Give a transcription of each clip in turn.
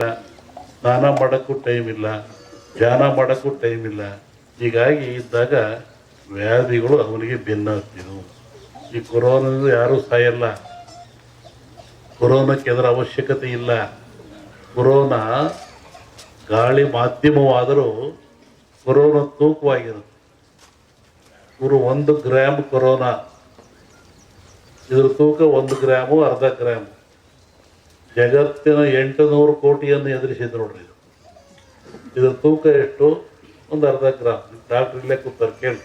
ಸ್ನಾನ ಮಾಡೋಕ್ಕೂ ಟೈಮ್ ಇಲ್ಲ, ಧ್ಯಾನ ಮಾಡೋಕ್ಕೂ ಟೈಮ್ ಇಲ್ಲ. ಹೀಗಾಗಿ ಇದ್ದಾಗ ವ್ಯಾಧಿಗಳು ಅವನಿಗೆ ಬೆನ್ನು ಹತ್ತಿದವು. ಈ ಕೊರೋನಾದಿಂದ ಯಾರೂ ಸಾಯಲ್ಲ, ಕೊರೋನಾಕ್ಕೆ ಅದರ ಅವಶ್ಯಕತೆ ಇಲ್ಲ. ಕೊರೋನಾ ಗಾಳಿ ಮಾಧ್ಯಮವಾದರೂ ಕೊರೋನಾ ತೂಕವಾಗಿರುತ್ತೆ. ಇವರು 1 ಗ್ರಾಮ್ ಕೊರೋನಾ, ಇದ್ರ ತೂಕ 1 ಗ್ರಾಮು ಅರ್ಧ ಗ್ರಾಮು. ಜಗತ್ತಿನ 800 ಕೋಟಿಯನ್ನು ಎದುರಿಸಿದ್ರು ನೋಡ್ರಿ. ಇದ್ರ ತೂಕ ಎಷ್ಟು? 1 ಅರ್ಧ ಗ್ರಾಮ್. ಡಾಕ್ಟ್ರ್ ಇಲ್ಲೇ ಕೂತಾರೆ, ಕೇಳಿ.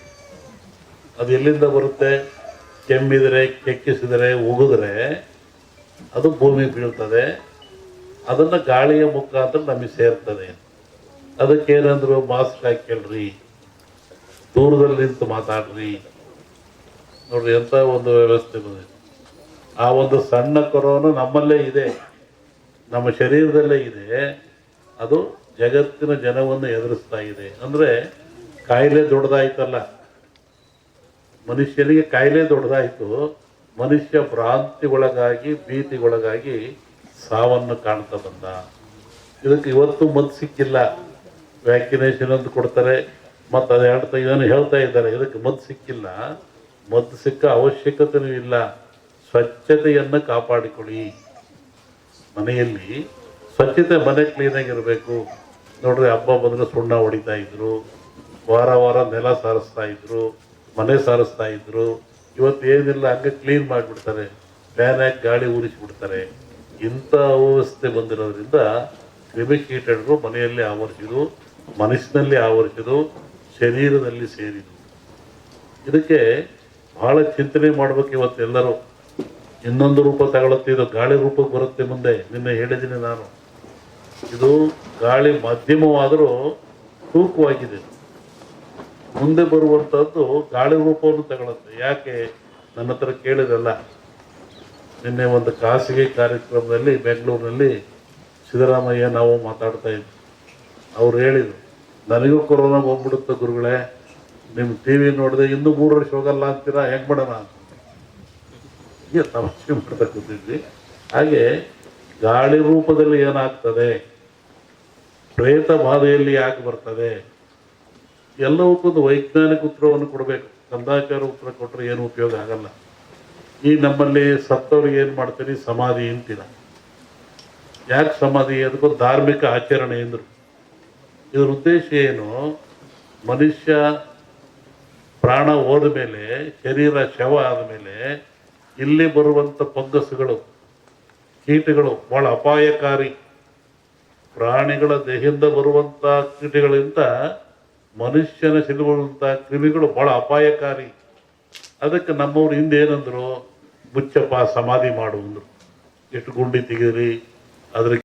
ಅದು ಎಲ್ಲಿಂದ ಬರುತ್ತೆ? ಕೆಮ್ಮಿದರೆ, ಕೆಕ್ಕಿಸಿದರೆ, ಉಗಿದ್ರೆ ಅದು ಭೂಮಿ ಬೀಳ್ತದೆ. ಅದನ್ನು ಗಾಳಿಯ ಮುಖಾಂತರ ನಮಗೆ ಸೇರ್ತದೆ. ಅದಕ್ಕೇನಂದ್ರು, ಮಾಸ್ಕ್ ಹಾಕ್ಕೊಳ್ರಿ, ದೂರದಲ್ಲಿ ನಿಂತು ಮಾತಾಡ್ರಿ. ನೋಡ್ರಿ ಎಂಥ ಒಂದು ವ್ಯವಸ್ಥೆ ಬಂದಿದೆ. ಆ ಒಂದು ಸಣ್ಣ ಕೊರೋನಾ ನಮ್ಮಲ್ಲೇ ಇದೆ, ನಮ್ಮ ಶರೀರದಲ್ಲೇ ಇದೆ. ಅದು ಜಗತ್ತಿನ ಜನವನ್ನು ಎದುರಿಸ್ತಾ ಇದೆ. ಅಂದರೆ ಕಾಯಿಲೆ ದೊಡ್ಡದಾಯ್ತಲ್ಲ, ಮನುಷ್ಯನಿಗೆ ಕಾಯಿಲೆ ದೊಡ್ಡದಾಯಿತು. ಮನುಷ್ಯ ಭ್ರಾಂತಿಗೊಳಗಾಗಿ, ಭೀತಿಗೊಳಗಾಗಿ ಸಾವನ್ನು ಕಾಣ್ತಾ ಬಂದ. ಇದಕ್ಕೆ ಇವತ್ತು ಮದ್ದು ಸಿಕ್ಕಿಲ್ಲ. ವ್ಯಾಕ್ಸಿನೇಷನ್ ಅಂತ ಕೊಡ್ತಾರೆ, ಮತ್ತು ಅದು ಇದನ್ನು ಹೇಳ್ತಾ ಇದ್ದಾರೆ, ಇದಕ್ಕೆ ಮದ್ದು ಸಿಕ್ಕಿಲ್ಲ. ಮದ್ದು ಸಿಕ್ಕ ಅವಶ್ಯಕತೆಯೂ ಇಲ್ಲ. ಸ್ವಚ್ಛತೆಯನ್ನು ಕಾಪಾಡಿಕೊಳ್ಳಿ. ಮನೆಯಲ್ಲಿ ಸ್ವಚ್ಛತೆ, ಮನೆ ಕ್ಲೀನಾಗಿರಬೇಕು. ನೋಡ್ರಿ, ಹಬ್ಬ ಬಂದರೆ ಸುಣ್ಣ ಹೊಡಿತಾ ಇದ್ರು, ವಾರ ವಾರ ನೆಲ ಸಾರಿಸ್ತಾ ಇದ್ರು, ಮನೆ ಸಾರಿಸ್ತಾ ಇದ್ರು. ಇವತ್ತು ಏನಿಲ್ಲ, ಹಂಗೆ ಕ್ಲೀನ್ ಮಾಡಿಬಿಡ್ತಾರೆ, ಫ್ಯಾನ್ ಹಾಕಿ ಗಾಳಿ ಊರಿಸಿಬಿಡ್ತಾರೆ. ಇಂಥ ವ್ಯವಸ್ಥೆ ಬಂದಿರೋದ್ರಿಂದ ಕ್ರಿಮಿಕೀಟಗಳು ಮನೆಯಲ್ಲಿ ಆವರಿಸಿದು, ಮನಸ್ಸಿನಲ್ಲಿ ಆವರಿಸಿದು, ಶರೀರದಲ್ಲಿ ಸೇರಿದು. ಇದಕ್ಕೆ ಬಹಳ ಚಿಂತನೆ ಮಾಡ್ಬೇಕು ಇವತ್ತೆಲ್ಲರೂ. ಇನ್ನೊಂದು ರೂಪ ತಗೊಳುತ್ತೆ, ಇದು ಗಾಳಿ ರೂಪಕ್ಕೆ ಬರುತ್ತೆ ಮುಂದೆ. ನಿನ್ನೆ ಹೇಳಿದ್ದೀನಿ ನಾನು, ಇದು ಗಾಳಿ ಮಾಧ್ಯಮವಾದರೂ ತೂಕವಾಗಿದೆ. ಮುಂದೆ ಬರುವಂಥದ್ದು ಗಾಳಿ ರೂಪವನ್ನು ತಗೊಳುತ್ತೆ. ಯಾಕೆ? ನನ್ನ ಹತ್ರ ಕೇಳಿದಲ್ಲ. ನಿನ್ನೆ ಒಂದು ಖಾಸಗಿ ಕಾರ್ಯಕ್ರಮದಲ್ಲಿ ಬೆಂಗಳೂರಿನಲ್ಲಿ ಸಿದ್ದರಾಮಯ್ಯ ನಾವು ಮಾತಾಡ್ತಾ ಇದ್ವಿ. ಅವ್ರು ಹೇಳಿದರು, ನನಗೂ ಕೊರೋನಾ ಹೋಗ್ಬಿಡುತ್ತೆ ಗುರುಗಳೇ, ನಿಮ್ಮ ಟಿ ವಿ ನೋಡಿದೆ, ಇನ್ನೂ 3 ವರ್ಷ ಹೋಗಲ್ಲ ಅಂತೀರಾ, ಹೆಂಗೆ ಮಾಡೋಣ ಅಂತ ತಮಾಷೆ ಮಾಡ್ತಾ ಕೂತಿದ್ವಿ. ಹಾಗೆ ಗಾಳಿ ರೂಪದಲ್ಲಿ ಏನಾಗ್ತದೆ, ಪ್ರೇತ ಬಾಧೆಯಲ್ಲಿ ಯಾಕೆ ಬರ್ತದೆ, ಎಲ್ಲವಕ್ಕೊಂದು ವೈಜ್ಞಾನಿಕ ಉತ್ತರವನ್ನು ಕೊಡಬೇಕು. ಕಂದಾಚಾರ ಉತ್ತರ ಕೊಟ್ಟರೆ ಏನು ಉಪಯೋಗ ಆಗಲ್ಲ. ಈ ನಮ್ಮಲ್ಲಿ ಸತ್ತವ್ರಿಗೆ ಏನು ಮಾಡ್ತೀರಿ, ಸಮಾಧಿ ಅಂತೀರ. ಯಾಕೆ ಸಮಾಧಿ? ಅದಕ್ಕೊಂದು ಧಾರ್ಮಿಕ ಆಚರಣೆ ಎಂದರು. ಇದ್ರ ಉದ್ದೇಶ ಏನು? ಮನುಷ್ಯ ಪ್ರಾಣ ಹೋದ ಮೇಲೆ, ಶರೀರ ಶವ ಆದ ಮೇಲೆ ಇಲ್ಲಿ ಬರುವಂಥ ಫಂಗಸ್ಗಳು, ಕೀಟಗಳು ಭಾಳ ಅಪಾಯಕಾರಿ. ಪ್ರಾಣಿಗಳ ದೇಹದಿಂದ ಬರುವಂಥ ಕೀಟಗಳಿಂದ ಮನುಷ್ಯನ ಸಿಲುಬರುವಂಥ ಕ್ರಿಮಿಗಳು ಭಾಳ ಅಪಾಯಕಾರಿ. ಅದಕ್ಕೆ ನಮ್ಮವ್ರು ಹಿಂದೆ ಏನಂದ್ರು, ಮುಚ್ಚಪ್ಪ ಸಮಾಧಿ ಮಾಡು ಅಂದರು. ಎಷ್ಟು ಗುಂಡಿ ತೆಗೀರಿ, ಅದ್ರ